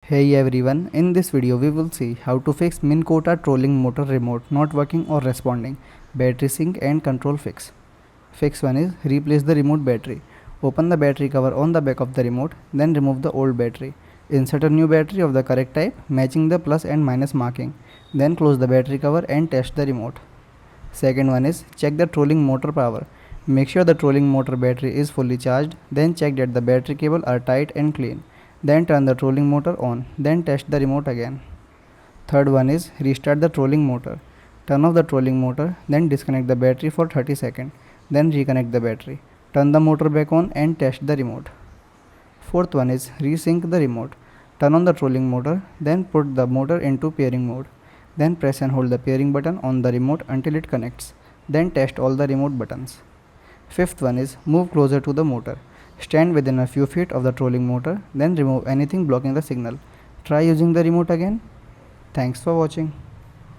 Hey everyone, in this video we will see how to fix Minn Kota trolling motor remote not working or responding, battery sync and control fix. Fix 1 is replace the remote battery. Open the battery cover on the back of the remote, then remove the old battery. Insert a new battery of the correct type matching the plus and minus marking. Then close the battery cover and test the remote. Second one is check the trolling motor power. Make sure the trolling motor battery is fully charged, then check that the battery cable are tight and clean. Then turn the trolling motor on, then test the remote again. Third one is restart the trolling motor. Turn off the trolling motor, then disconnect the battery for 30 seconds, then reconnect the battery. Turn the motor back on and test the remote. Fourth one is resync the remote. Turn on the trolling motor, then put the motor into pairing mode. Then press and hold the pairing button on the remote until it connects. Then test all the remote buttons. Fifth one is move closer to the motor. Stand within a few feet of the trolling motor, then remove anything blocking the signal. Try using the remote again. Thanks for watching.